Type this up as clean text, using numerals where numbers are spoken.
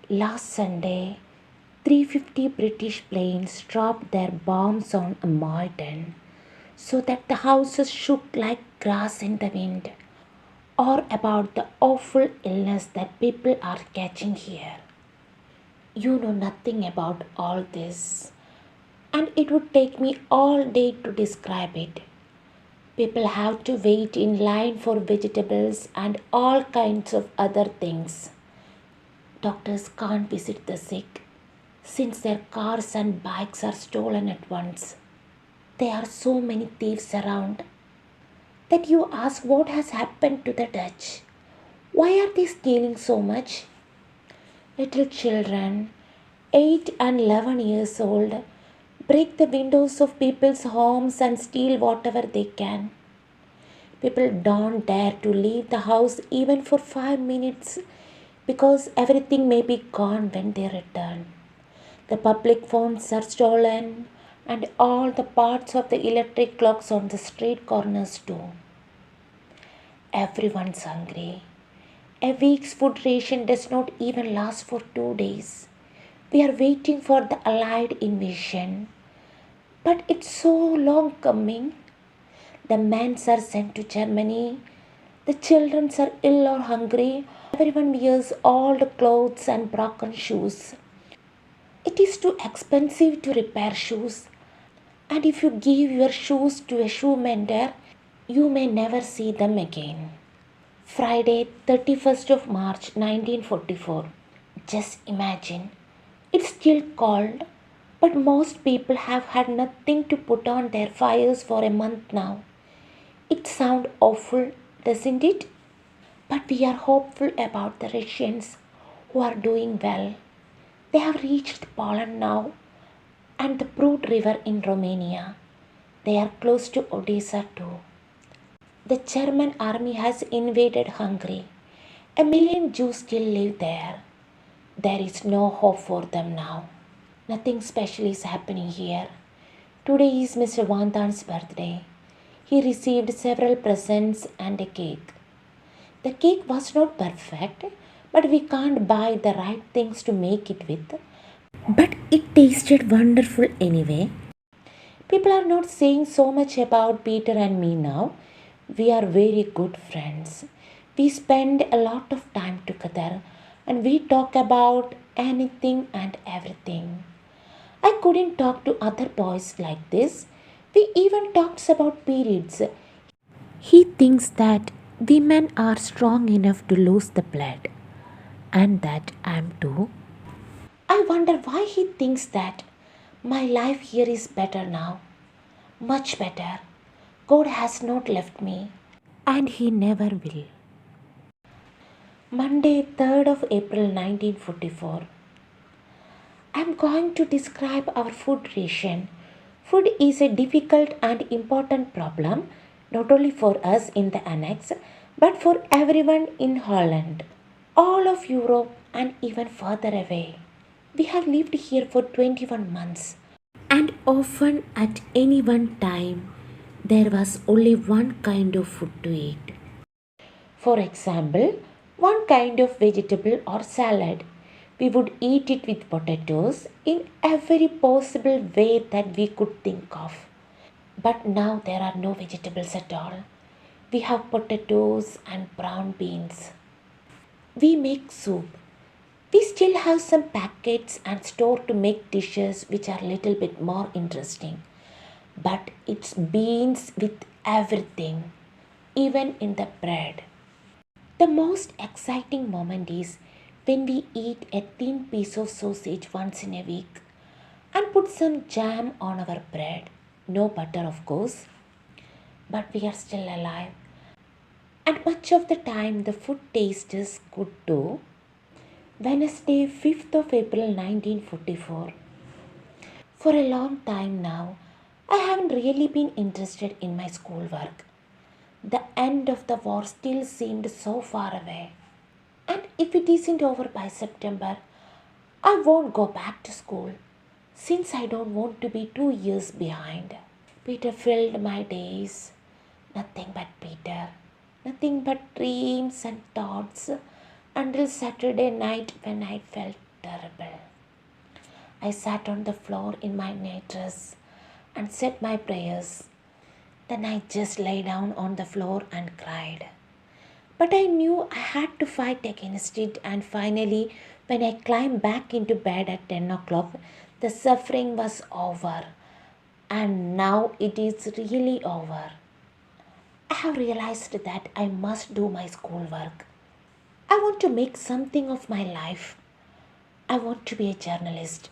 Last Sunday, 350 British planes dropped their bombs on Malton so that the houses shook like grass in the wind, or about the awful illness that people are catching here. You know nothing about all this, and it would take me all day to describe it. People have to wait in line for vegetables and all kinds of other things. Doctors can't visit the sick since their cars and bikes are stolen at once. There are so many thieves around that you ask what has happened to the Dutch. Why are they stealing so much? Little children, 8 and 11 years old, break the windows of people's homes and steal whatever they can. People don't dare to leave the house even for 5 minutes because everything may be gone when they return. The public phones are stolen and all the parts of the electric clocks on the street corners too. Everyone's hungry. A week's food ration does not even last for 2 days. We are waiting for the Allied invasion. But it's so long coming. The men are sent to Germany. The children are ill or hungry. Everyone wears old clothes and broken shoes. It is too expensive to repair shoes. And if you give your shoes to a shoe mender, you may never see them again. Friday, 31st of March 1944. Just imagine. It's still cold, but most people have had nothing to put on their fires for a month now. It sounds awful, doesn't it? But we are hopeful about the Russians who are doing well. They have reached Poland now and the Prut River in Romania. They are close to Odessa too. The German army has invaded Hungary. A million Jews still live there. There is no hope for them now. Nothing special is happening here. Today is Mr. Vantan's birthday. He received several presents and a cake. The cake was not perfect, but we can't buy the right things to make it with. But it tasted wonderful anyway. People are not saying so much about Peter and me now. We are very good friends. We spend a lot of time together and we talk about anything and everything. I couldn't talk to other boys like this. We even talked about periods. He thinks that women are strong enough to lose the blood, and that I am too. I wonder why he thinks that. My life here is better now, much better. God has not left me, and He never will. Monday, 3rd of April 1944. I am going to describe our food ration. Food is a difficult and important problem, not only for us in the annex, but for everyone in Holland, all of Europe, and even further away. We have lived here for 21 months, and often at any one time, there was only one kind of food to eat. For example, one kind of vegetable or salad. We would eat it with potatoes in every possible way that we could think of. But now there are no vegetables at all. We have potatoes and brown beans. We make soup. We still have some packets and store to make dishes which are a little bit more interesting. But it's beans with everything, even in the bread. The most exciting moment is when we eat a thin piece of sausage once in a week and put some jam on our bread. No butter, of course, but we are still alive. And much of the time, the food tastes good too. Wednesday, 5th of April 1944. For a long time now, I haven't really been interested in my schoolwork. The end of the war still seemed so far away. And if it isn't over by September, I won't go back to school since I don't want to be 2 years behind. Peter filled my days. Nothing but Peter. Nothing but dreams and thoughts until Saturday night when I felt terrible. I sat on the floor in my night dress and said my prayers. Then I just lay down on the floor and cried. But I knew I had to fight against it, and finally, when I climbed back into bed at 10 o'clock, the suffering was over. And now it is really over. I have realized that I must do my schoolwork. I want to make something of my life. I want to be a journalist.